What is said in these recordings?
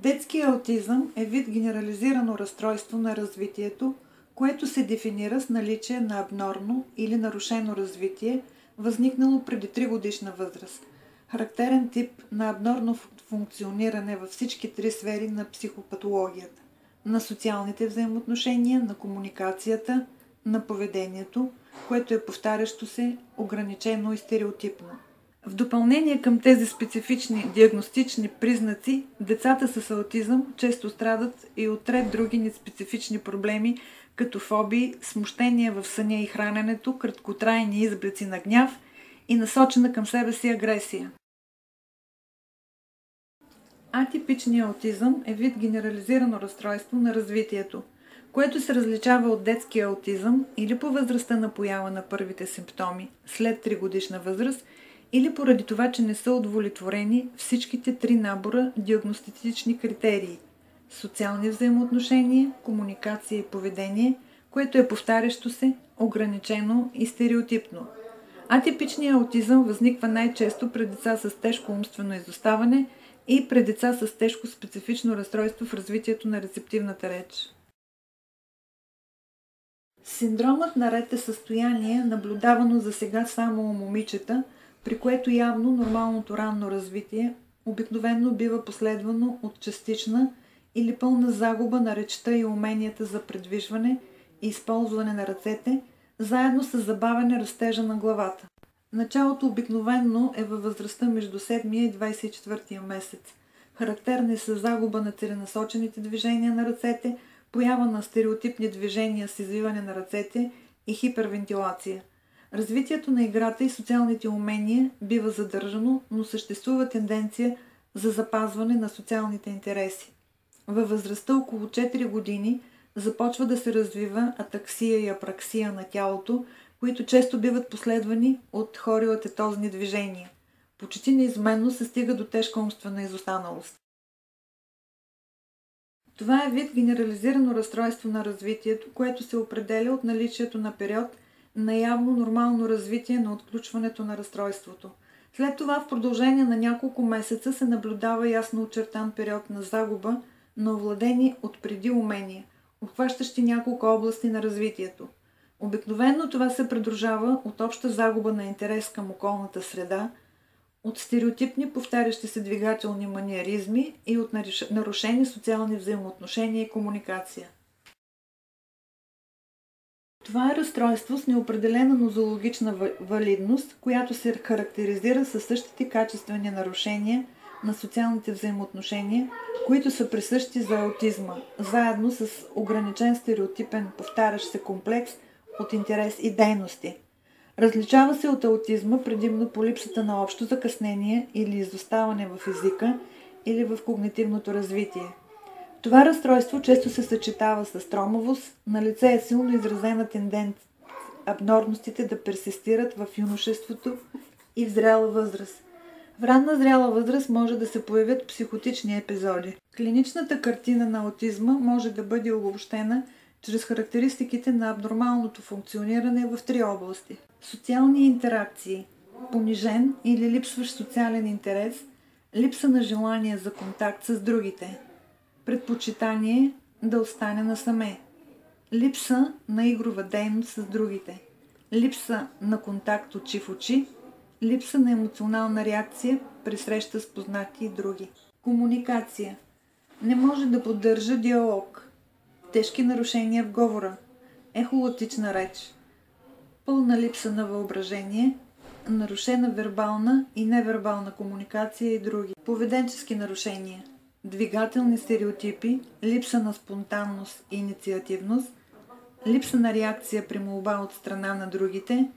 Детският аутизъм е вид генерализирано разстройство на развитието, което се дефинира с наличие на абнормно или нарушено развитие, възникнало преди 3-годишна възраст. Характерен тип на абнормно функциониране във всички 3 сфери на психопатологията – на социалните взаимоотношения, на комуникацията, на поведението, което е повтарящо се, ограничено и стереотипно. В допълнение към тези специфични диагностични признаци, децата с аутизъм често страдат и от ред други неспецифични проблеми, като фобии, смущения в съня и храненето, краткотрайни изблици на гняв и насочена към себе си агресия. Атипичният аутизъм е вид генерализирано разстройство на развитието, което се различава от детския аутизъм или по възрастта на поява на първите симптоми след 3-годишна възраст, или поради това, че не са удовлетворени всичките 3 набора диагностични критерии – социални взаимоотношения, комуникация и поведение, което е повтарящо се, ограничено и стереотипно. Атипичният аутизъм възниква най-често при деца с тежко умствено изоставане и при деца с тежко специфично разстройство в развитието на рецептивната реч. Синдромът на Рет е състояние, наблюдавано засега само у момичета, при което явно нормалното ранно развитие обикновено бива последвано от частична или пълна загуба на речта и уменията за придвижване и използване на ръцете, заедно с забавяне растежа на главата. Началото обикновено е във възрастта между 7 и 24 месец. Характерни са загуба на целенасочените движения на ръцете, поява на стереотипни движения с извиване на ръцете и хипервентилация. Развитието на играта и социалните умения бива задържано, но съществува тенденция за запазване на социалните интереси. Във възрастта около 4 години започва да се развива атаксия и апраксия на тялото, които често биват последвани от хориоатетозни движения. Почти неизменно се стига до тежка умствена изостаналост. Това е вид генерализирано разстройство на развитието, което се определя от наличието на период на явно нормално развитие на отключването на разстройството. След това в продължение на няколко месеца се наблюдава ясно очертан период на загуба на овладени от преди умения, обхващащи няколко области на развитието. Обикновено това се придружава от обща загуба на интерес към околната среда, от стереотипни повтарящи се двигателни маниеризми и от нарушени социални взаимоотношения и комуникация. Това е разстройство с неопределена нозологична валидност, която се характеризира със същите качествени нарушения на социалните взаимоотношения, които са присъщи за аутизма, заедно с ограничен стереотипен повтарящ се комплекс от интерес и дейности. Различава се от аутизма предимно по липсата на общо закъснение или изоставане в езика или в когнитивното развитие. Това разстройство често се съчетава с тромавост, налице е силно изразена тенденция абнормностите да персистират в юношеството и в зряла възраст. В ранна зряла възраст може да се появят психотични епизоди. Клиничната картина на аутизма може да бъде обобщена чрез характеристиките на абнормалното функциониране в 3 области. Социални интеракции, понижен или липсващ социален интерес, липса на желание за контакт с другите, предпочитание да остане насаме, липса на игрова дейност с другите, липса на контакт очи в очи, липса на емоционална реакция при среща с познати и други. Комуникация. Не може да поддържа диалог. Тежки нарушения в говора. Ехолотична реч. Пълна липса на въображение. Нарушена вербална и невербална комуникация и други. Поведенчески нарушения. Двигателни стереотипи. Липса на спонтанност и инициативност. Липса на реакция при молба от страна на другите.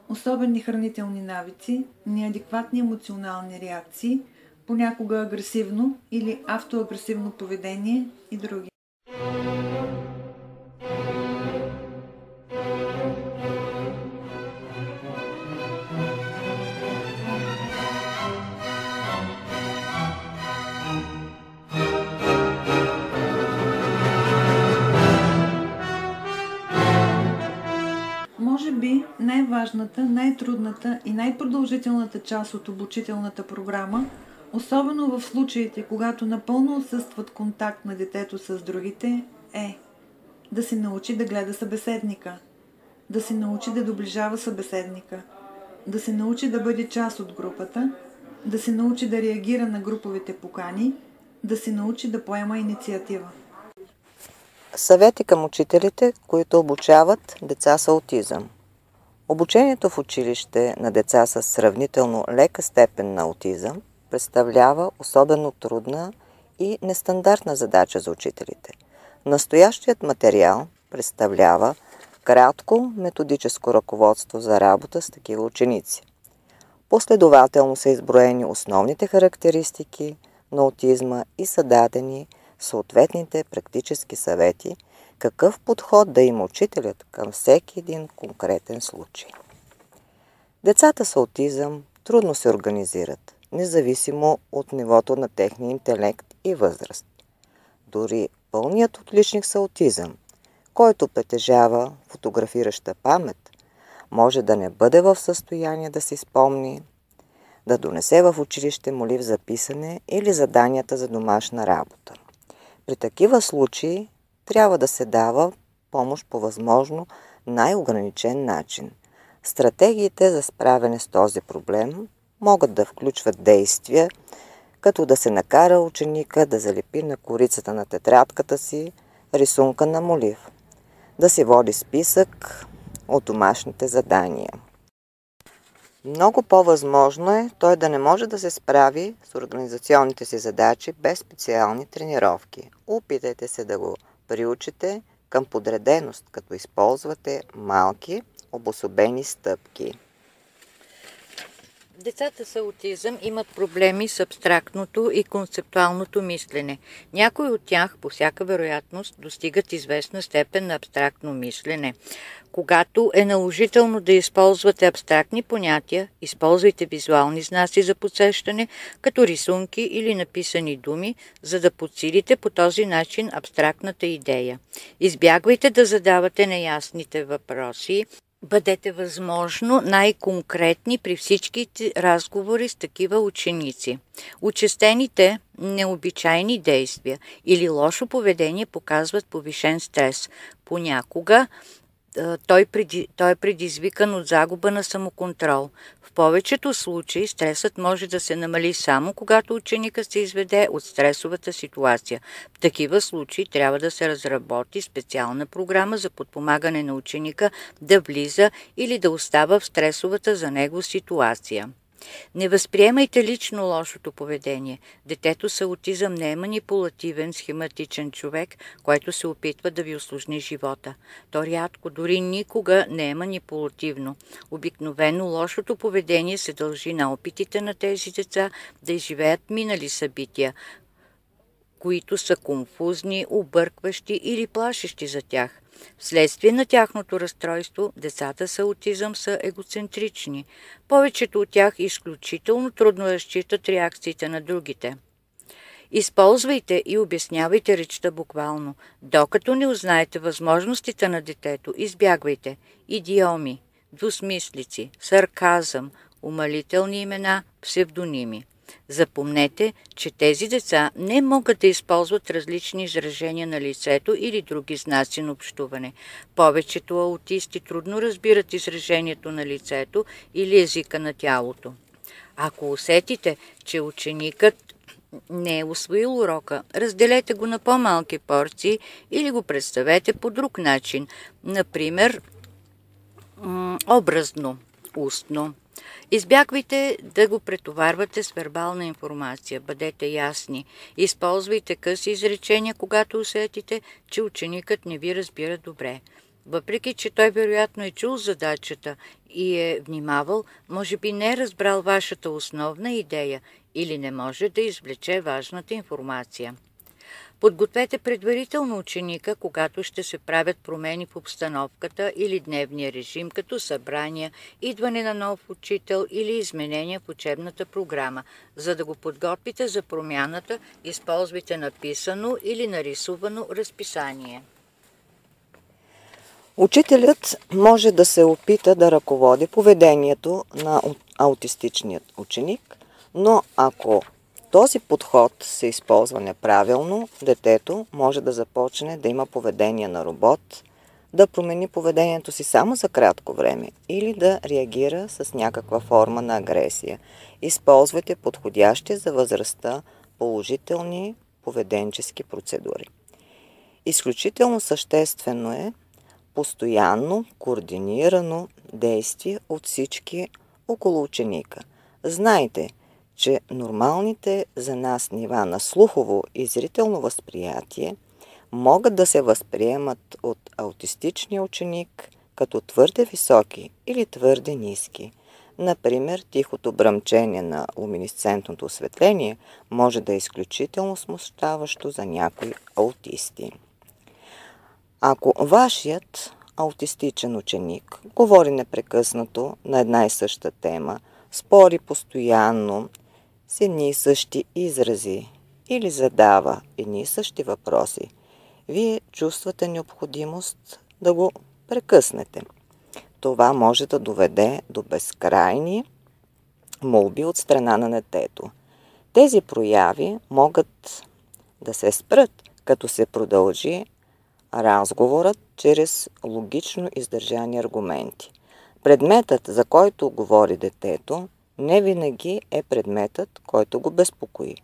Особени хранителни навици, неадекватни емоционални реакции, понякога агресивно или автоагресивно поведение и други. Може би най-важната, най-трудната и най-продължителната част от обучителната програма особено в случаите, когато напълно отсъстват контакт на детето с другите, е да се научи да гледа събеседника, да се научи да доближава събеседника, да се научи да бъде част от групата, да се научи да реагира на груповите покани, да се научи да поема инициатива. Съвети към учителите, които обучават деца с аутизъм. Обучението в училище на деца с сравнително лека степен на аутизъм представлява особено трудна и нестандартна задача за учителите. Настоящият материал представлява кратко методическо ръководство за работа с такива ученици. Последователно са изброени основните характеристики на аутизма и са дадени съответните практически съвети, какъв подход да има учителят към всеки един конкретен случай. Децата с аутизъм трудно се организират, независимо от нивото на техния интелект и възраст. Дори пълният отличник с аутизъм, който притежава фотографираща памет, може да не бъде в състояние да си спомни, да донесе в училище молив за писане или заданията за домашна работа. При такива случаи трябва да се дава помощ по възможно най-ограничен начин. Стратегиите за справяне с този проблем могат да включват действия, като да се накара ученика да залепи на корицата на тетрадката си рисунка на молив, да се води списък от домашните задания. Много по-възможно е той да не може да се справи с организационните си задачи без специални тренировки. Опитайте се да го приучите към подреденост, като използвате малки обособени стъпки. Децата с аутизъм имат проблеми с абстрактното и концептуалното мислене. Някои от тях, по всяка вероятност, достигат известна степен на абстрактно мислене. Когато е наложително да използвате абстрактни понятия, използвайте визуални знаци за подсещане, като рисунки или написани думи, за да подсилите по този начин абстрактната идея. Избягвайте да задавате неясните въпроси. Бъдете възможно най-конкретни при всички разговори с такива ученици. Учестените необичайни действия или лошо поведение показват повишен стрес. Понякога той е предизвикан от загуба на самоконтрол. В повечето случаи стресът може да се намали само когато ученикът се изведе от стресовата ситуация. В такива случаи трябва да се разработи специална програма за подпомагане на ученика да влиза или да остава в стресовата за него ситуация. Не възприемайте лично лошото поведение. Детето с аутизъм не е манипулативен, схематичен човек, който се опитва да ви усложни живота. То рядко, дори никога не е манипулативно. Обикновено лошото поведение се дължи на опитите на тези деца да изживеят минали събития, които са конфузни, объркващи или плашещи за тях. Вследствие на тяхното разстройство, децата с аутизъм са егоцентрични. Повечето от тях изключително трудно разчитат реакциите на другите. Използвайте и обяснявайте речта буквално. Докато не узнаете възможностите на детето, избягвайте идиоми, двусмислици, сарказъм, умалителни имена, псевдоними. Запомнете, че тези деца не могат да използват различни изражения на лицето или други знаци на общуване. Повечето аутисти трудно разбират изражението на лицето или езика на тялото. Ако усетите, че ученикът не е усвоил урока, разделете го на по-малки порции или го представете по друг начин, например образно, устно. Избягвайте да го претоварвате с вербална информация. Бъдете ясни. Използвайте къси изречения, когато усетите, че ученикът не ви разбира добре. Въпреки че той вероятно е чул задачата и е внимавал, може би не е разбрал вашата основна идея или не може да извлече важната информация. Подгответе предварително ученика, когато ще се правят промени в обстановката или дневния режим, като събрания, идване на нов учител или изменения в учебната програма. За да го подготвите за промяната, използвайте написано или нарисувано разписание. Учителят може да се опита да ръководи поведението на аутистичният ученик, но ако този подход се използва неправилно, детето може да започне да има поведение на робот, да промени поведението си само за кратко време или да реагира с някаква форма на агресия. Използвайте подходящи за възрастта положителни поведенчески процедури. Изключително съществено е постоянно, координирано действие от всички около ученика. Знайте, че нормалните за нас нива на слухово и зрително възприятие могат да се възприемат от аутистичния ученик като твърде високи или твърде ниски. Например, тихото бръмчение на луминесцентното осветление може да е изключително смущаващо за някои аутисти. Ако вашият аутистичен ученик говори непрекъснато на една и съща тема, спори постоянно с едни и същи изрази или задава едни и същи въпроси, вие чувствате необходимост да го прекъснете. Това може да доведе до безкрайни молби от страна на детето. Тези прояви могат да се спрат, като се продължи разговорът чрез логично издържани аргументи. Предметът, за който говори детето, не винаги е предметът, който го безпокои.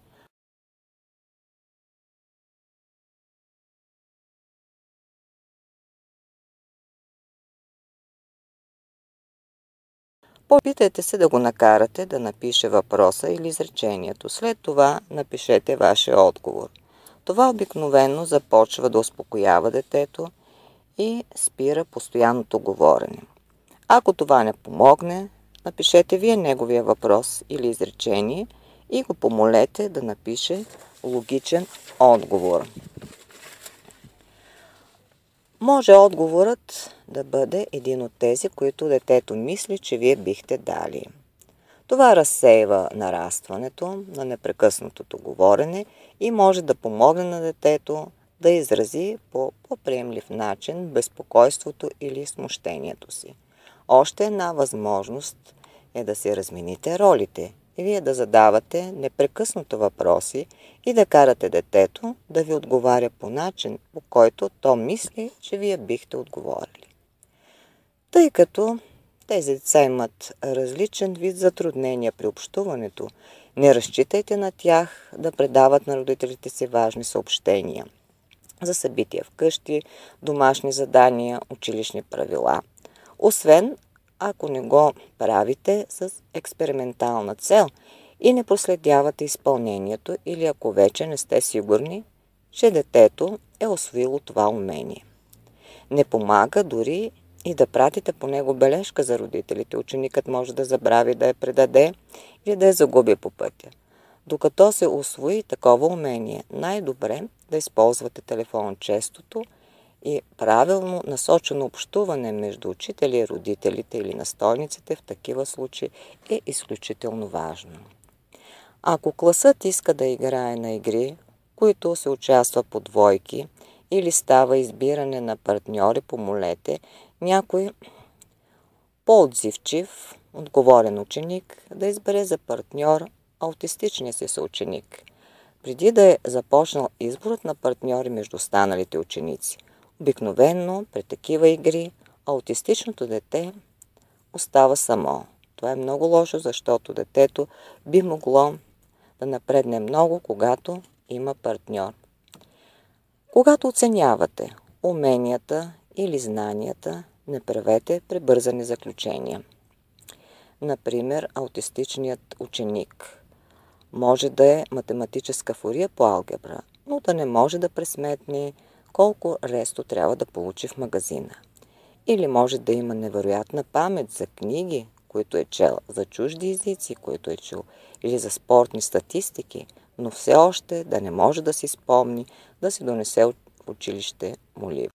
Попитайте се да го накарате да напише въпроса или изречението. След това напишете вашия отговор. Това обикновено започва да успокоява детето и спира постоянното говорене. Ако това не помогне, напишете вие неговия въпрос или изречение и го помолете да напише логичен отговор. Може отговорът да бъде един от тези, които детето мисли, че вие бихте дали. Това разсейва нарастването на непрекъснатото говорене и може да помогне на детето да изрази по по-приемлив начин безпокойството или смущението си. Още една възможност е да си размените ролите и вие да задавате непрекъснато въпроси и да карате детето да ви отговаря по начин, по който то мисли, че вие бихте отговорили. Тъй като тези деца имат различен вид затруднения при общуването, не разчитайте на тях да предават на родителите си важни съобщения за събития вкъщи, домашни задания, училищни правила. Освен ако не го правите с експериментална цел и не проследявате изпълнението или ако вече не сте сигурни, че детето е усвоило това умение. Не помага дори и да пратите по него бележка за родителите. Ученикът може да забрави да я предаде или да я загуби по пътя. Докато се усвои такова умение, най-добре да използвате телефон честото и правилно насочено общуване между учители и родителите или настойниците в такива случаи е изключително важно. Ако класът иска да играе на игри, които се участва по двойки или става избиране на партньори, помолете някой по-отзивчив, отговорен ученик да избере за партньор аутистичния си съученик, преди да е започнал изборът на партньори между останалите ученици. Обикновено при такива игри аутистичното дете остава само. Това е много лошо, защото детето би могло да напредне много, когато има партньор. Когато оценявате уменията или знанията, не правете прибързани заключения. Например, аутистичният ученик може да е математическа фурия по алгебра, но да не може да пресметне колко ресто трябва да получи в магазина. Или може да има невероятна памет за книги, които е чел, за чужди езици, които е чел, или за спортни статистики, но все още да не може да си спомни да си донесе в училище молива.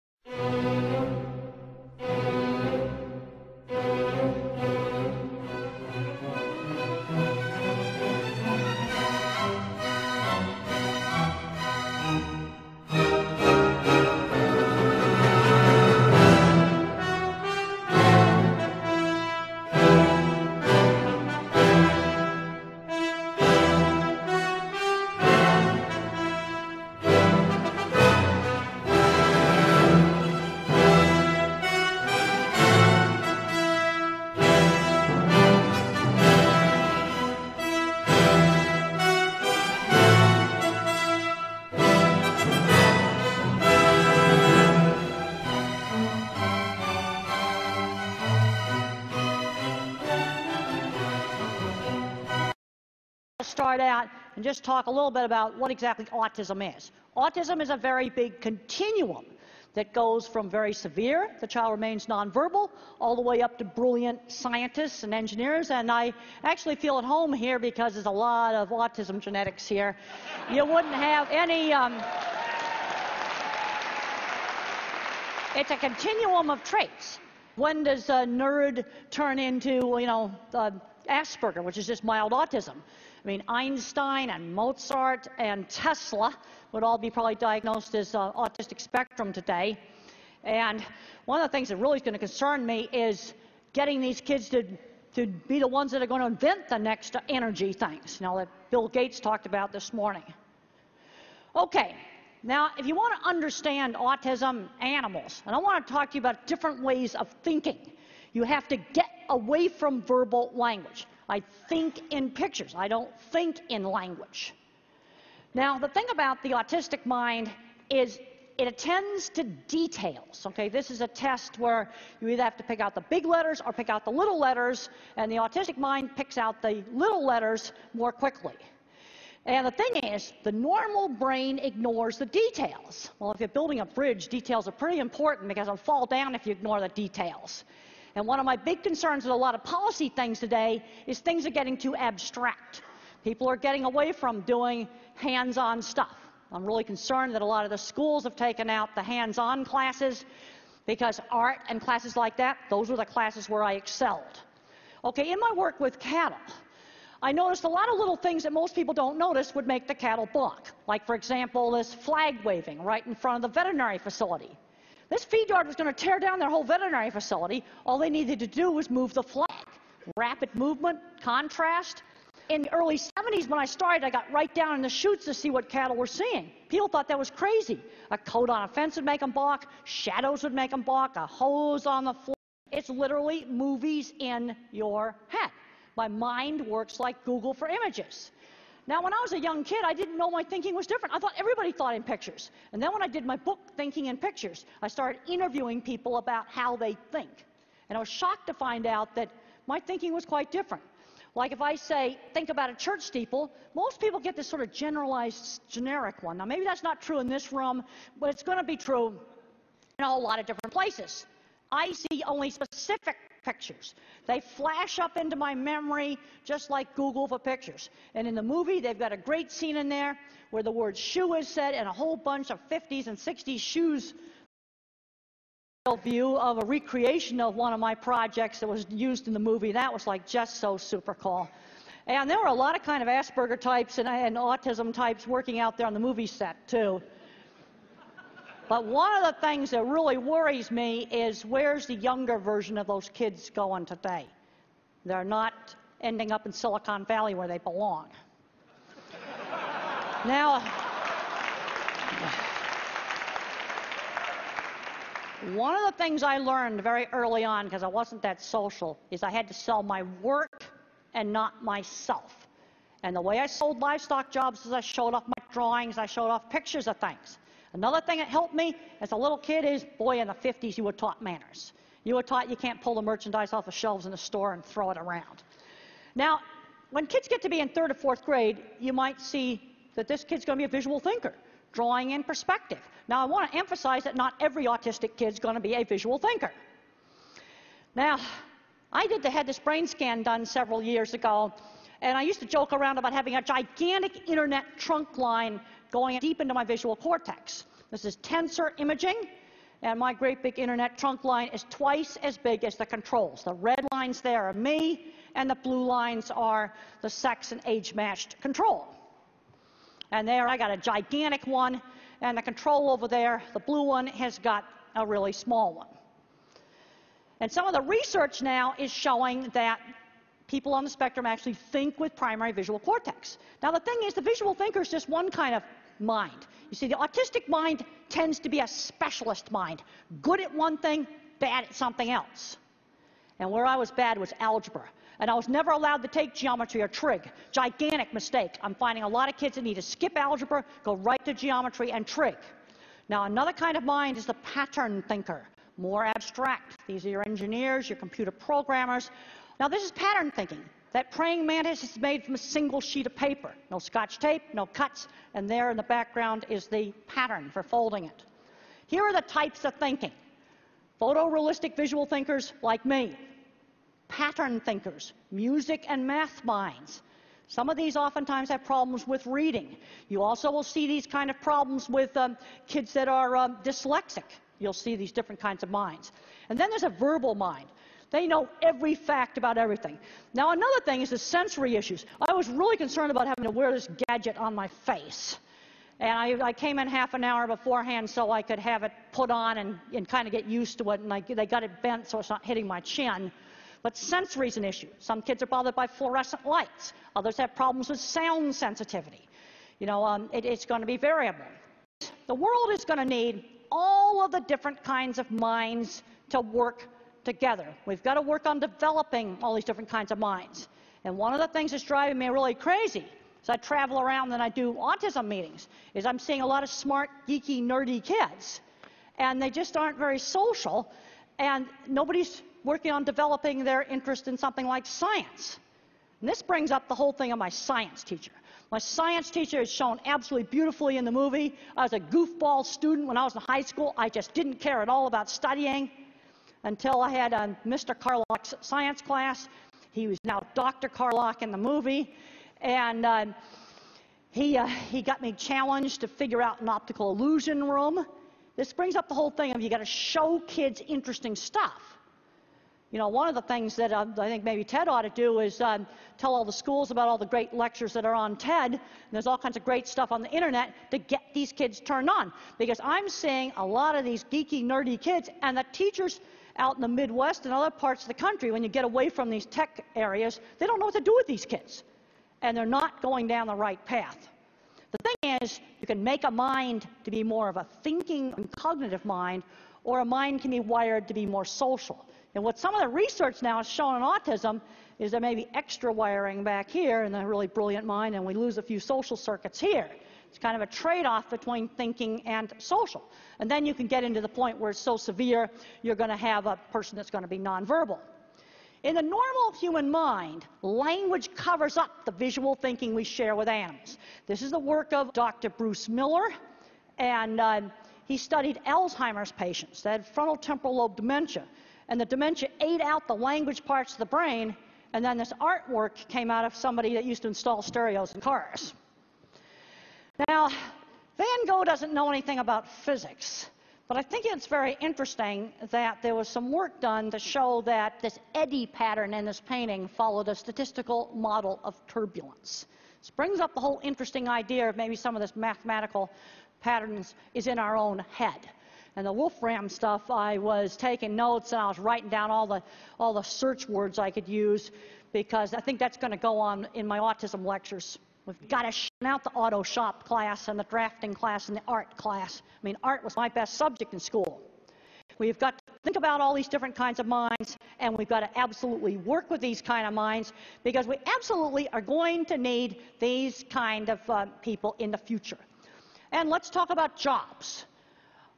start out and just talk a little bit about what exactly autism is. Autism is a very big continuum that goes from very severe, the child remains nonverbal, all the way up to brilliant scientists and engineers. And I actually feel at home here because there's a lot of autism genetics here. You wouldn't have any... It's a continuum of traits. When does a nerd turn into, Asperger, which is just mild autism? I mean, Einstein and Mozart and Tesla would all be probably diagnosed as autistic spectrum today. And one of the things that really is going to concern me is getting these kids to be the ones that are going to invent the next energy things, that Bill Gates talked about this morning. Okay. Now, if you want to understand autism animals, and I want to talk to you about different ways of thinking, you have to get away from verbal language. I think in pictures. I don't think in language. Now, the thing about the autistic mind is it attends to details. Okay, this is a test where you either have to pick out the big letters or pick out the little letters, and the autistic mind picks out the little letters more quickly. And the thing is, the normal brain ignores the details. Well, if you're building a bridge, details are pretty important because it'll fall down if you ignore the details. And one of my big concerns with a lot of policy things today is things are getting too abstract. People are getting away from doing hands-on stuff. I'm really concerned that a lot of the schools have taken out the hands-on classes because art and classes like that, those were the classes where I excelled. Okay, in my work with cattle, I noticed a lot of little things that most people don't notice would make the cattle balk. Like, for example, this flag waving right in front of the veterinary facility. This feed yard was going to tear down their whole veterinary facility. All they needed to do was move the flag. Rapid movement, contrast. In the early 70s when I started, I got right down in the chutes to see what cattle were seeing. People thought that was crazy. A coat on a fence would make them balk. Shadows would make them balk. A hose on the floor. It's literally movies in your head. My mind works like Google for images. Now, when I was a young kid, I didn't know my thinking was different. I thought everybody thought in pictures. And then when I did my book, Thinking in Pictures, I started interviewing people about how they think. And I was shocked to find out that my thinking was quite different. Like if I say, think about a church steeple, most people get this sort of generalized, generic one. Now, maybe that's not true in this room, but it's going to be true in a lot of different places. I see only specific pictures. They flash up into my memory just like Google for pictures. And in the movie, they've got a great scene in there where the word shoe is said and a whole bunch of 50s and 60s shoes. View of a recreation of one of my projects that was used in the movie. That was like just so super cool. And there were a lot of kind of Asperger types and autism types working out there on the movie set too. But one of the things that really worries me is where's the younger version of those kids going today? They're not ending up in Silicon Valley where they belong. Now, one of the things I learned very early on, because I wasn't that social, is I had to sell my work and not myself. And the way I sold livestock jobs is I showed off my drawings, I showed off pictures of things. Another thing that helped me as a little kid is, boy, in the 50s you were taught manners. You were taught you can't pull the merchandise off the shelves in the store and throw it around. Now, when kids get to be in 3rd or 4th grade, you might see that this kid's going to be a visual thinker, drawing in perspective. Now, I want to emphasize that not every autistic kid's going to be a visual thinker. Now, I had this brain scan done several years ago, and I used to joke around about having a gigantic internet trunk line going deep into my visual cortex. This is tensor imaging, and my great big internet trunk line is twice as big as the controls. The red lines there are me, and the blue lines are the sex and age-matched control. And there I got a gigantic one, and the control over there, the blue one, has got a really small one. And some of the research now is showing that people on the spectrum actually think with primary visual cortex. Now, the thing is, the visual thinker is just one kind of mind. You see, the autistic mind tends to be a specialist mind. Good at one thing, bad at something else. And where I was bad was algebra. And I was never allowed to take geometry or trig. Gigantic mistake. I'm finding a lot of kids that need to skip algebra, go right to geometry and trig. Now, another kind of mind is the pattern thinker. More abstract. These are your engineers, your computer programmers. Now, this is pattern thinking. That praying mantis is made from a single sheet of paper. No scotch tape, no cuts, and there in the background is the pattern for folding it. Here are the types of thinking. Photorealistic visual thinkers like me. Pattern thinkers, music and math minds. Some of these oftentimes have problems with reading. You also will see these kind of problems with kids that are dyslexic. You'll see these different kinds of minds. And then there's a verbal mind. They know every fact about everything. Now, another thing is the sensory issues. I was really concerned about having to wear this gadget on my face. And I came in half an hour beforehand so I could have it put on and kind of get used to it. And they got it bent so it's not hitting my chin. But sensory is an issue. Some kids are bothered by fluorescent lights. Others have problems with sound sensitivity. You know, it's going to be variable. The world is going to need all of the different kinds of minds to work together. We've got to work on developing all these different kinds of minds. And one of the things that's driving me really crazy as I travel around and I do autism meetings is I'm seeing a lot of smart, geeky, nerdy kids. And they just aren't very social. And nobody's working on developing their interest in something like science. And this brings up the whole thing of my science teacher. My science teacher is shown absolutely beautifully in the movie. I was a goofball student when I was in high school. I just didn't care at all about studying until I had Mr. Carlock's science class. He was now Dr. Carlock in the movie. And he got me challenged to figure out an optical illusion room. This brings up the whole thing of you got to show kids interesting stuff. You know, one of the things that I think maybe TED ought to do is tell all the schools about all the great lectures that are on TED. And there's all kinds of great stuff on the internet to get these kids turned on. Because I'm seeing a lot of these geeky, nerdy kids, and the teachers out in the Midwest and other parts of the country, when you get away from these tech areas, they don't know what to do with these kids. And they're not going down the right path. The thing is, you can make a mind to be more of a thinking and cognitive mind, or a mind can be wired to be more social. And what some of the research now has shown in autism is there may be extra wiring back here in the really brilliant mind, and we lose a few social circuits here. It's kind of a trade-off between thinking and social. And then you can get into the point where it's so severe, you're going to have a person that's going to be nonverbal. In the normal human mind, language covers up the visual thinking we share with animals. This is the work of Dr. Bruce Miller, and he studied Alzheimer's patients that had frontal temporal lobe dementia. And the dementia ate out the language parts of the brain, and then this artwork came out of somebody that used to install stereos in cars. Now, Van Gogh doesn't know anything about physics, but I think it's very interesting that there was some work done to show that this eddy pattern in this painting followed a statistical model of turbulence. This brings up the whole interesting idea of maybe some of this mathematical patterns is in our own head. And the Wolfram stuff, I was taking notes and I was writing down all the search words I could use, because I think that's going to go on in my autism lectures. We've got to shut out the auto shop class and the drafting class and the art class. I mean, art was my best subject in school. We've got to think about all these different kinds of minds, and we've got to absolutely work with these kind of minds, because we absolutely are going to need these kind of people in the future. And let's talk about jobs.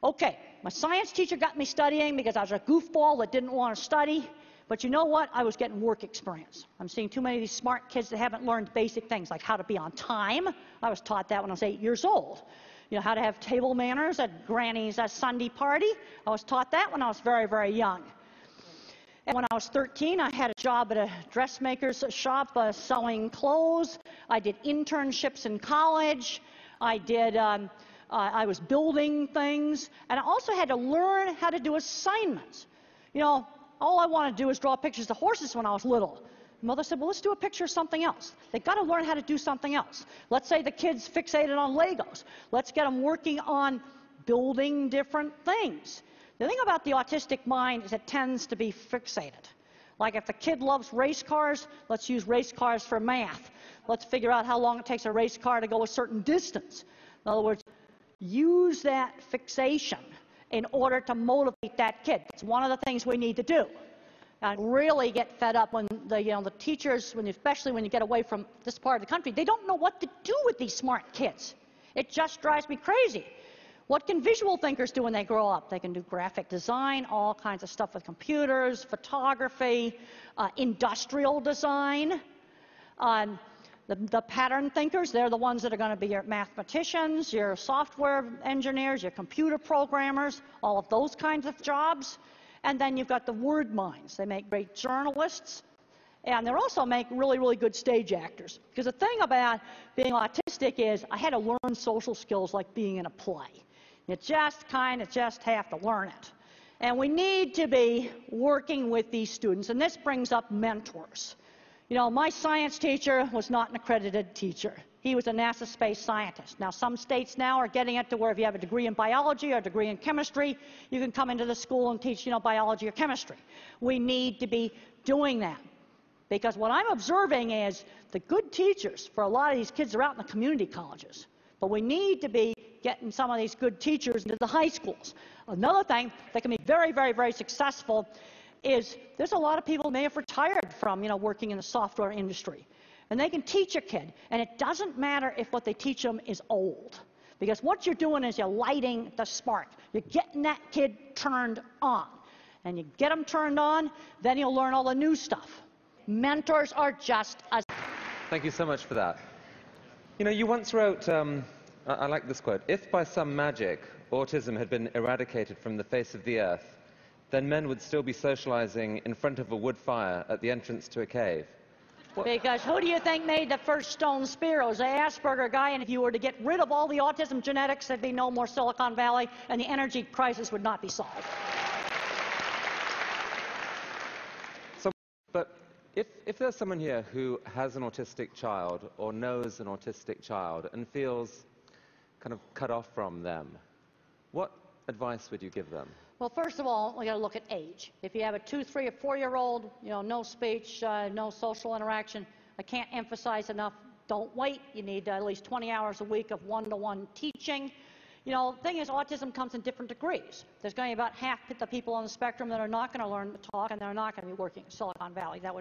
Okay, my science teacher got me studying because I was a goofball that didn't want to study. But you know what? I was getting work experience. I'm seeing too many of these smart kids that haven't learned basic things like how to be on time. I was taught that when I was 8 years old. You know, how to have table manners at Granny's Sunday party. I was taught that when I was very, very young. And when I was 13, I had a job at a dressmaker's shop selling clothes. I did internships in college. I was building things, and I also had to learn how to do assignments. You know, all I wanted to do was draw pictures of horses when I was little. Mother said, well, let's do a picture of something else. They've got to learn how to do something else. Let's say the kid's fixated on Legos. Let's get them working on building different things. The thing about the autistic mind is it tends to be fixated. Like if the kid loves race cars, let's use race cars for math. Let's figure out how long it takes a race car to go a certain distance. In other words, use that fixation in order to motivate that kid. It's one of the things we need to do. And really get fed up when the teachers, especially when you get away from this part of the country, they don't know what to do with these smart kids. It just drives me crazy. What can visual thinkers do when they grow up? They can do graphic design, all kinds of stuff with computers, photography, industrial design. The pattern thinkers, they're the ones that are going to be your mathematicians, your software engineers, your computer programmers, all of those kinds of jobs. And then you've got the word minds. They make great journalists. And they also make really, really good stage actors. Because the thing about being autistic is I had to learn social skills like being in a play. You just have to learn it. And we need to be working with these students. And this brings up mentors. You know, my science teacher was not an accredited teacher. He was a NASA space scientist. Now, some states now are getting it to where if you have a degree in biology or a degree in chemistry, you can come into the school and teach, biology or chemistry. We need to be doing that. Because what I'm observing is the good teachers for a lot of these kids are out in the community colleges. But we need to be getting some of these good teachers into the high schools. Another thing that can be very, very, very successful is there's a lot of people who may have retired from, working in the software industry. And they can teach a kid. And it doesn't matter if what they teach them is old. Because what you're doing is you're lighting the spark. You're getting that kid turned on. And you get them turned on, then you'll learn all the new stuff. Mentors are just as... Thank you so much for that. You once wrote, I like this quote, "If by some magic autism had been eradicated from the face of the earth, then men would still be socializing in front of a wood fire at the entrance to a cave." Because who do you think made the first stone spear? It was the Asperger guy, and if you were to get rid of all the autism genetics, there'd be no more Silicon Valley, and the energy crisis would not be solved. But if there's someone here who has an autistic child or knows an autistic child and feels kind of cut off from them, what advice would you give them? Well, first of all, we got to look at age. If you have a 2, 3, or 4-year-old, no speech, no social interaction, I can't emphasize enough, don't wait. You need at least 20 hours a week of one-to-one teaching. The thing is, autism comes in different degrees. There's going to be about half the people on the spectrum that are not going to learn to talk, and they're not going to be working in Silicon Valley. That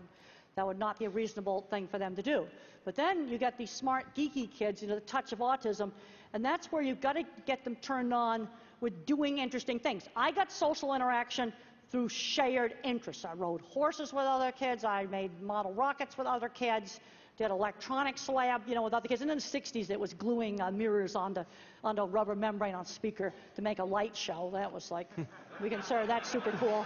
would not be a reasonable thing for them to do. But then you got these smart, geeky kids, the touch of autism, and that's where you've got to get them turned on with doing interesting things. I got social interaction through shared interests. I rode horses with other kids. I made model rockets with other kids. Did electronics lab, with other kids. And in the 60s, it was gluing mirrors onto a rubber membrane on speaker to make a light show. That was like, we consider that super cool.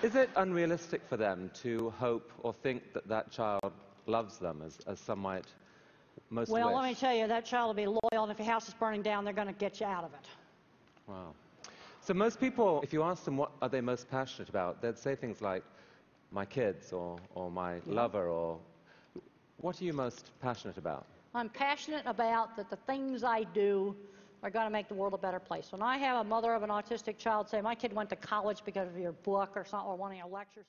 Is it unrealistic for them to hope or think that that child loves them, as some might most wish? Well, let me tell you, that child will be loyal, and if your house is burning down, they're going to get you out of it. Wow. So most people, if you ask them what are they most passionate about, they'd say things like, my kids, or my lover, or... What are you most passionate about? I'm passionate about that the things I do are going to make the world a better place. When I have a mother of an autistic child say, my kid went to college because of your book or something, or one of your lectures.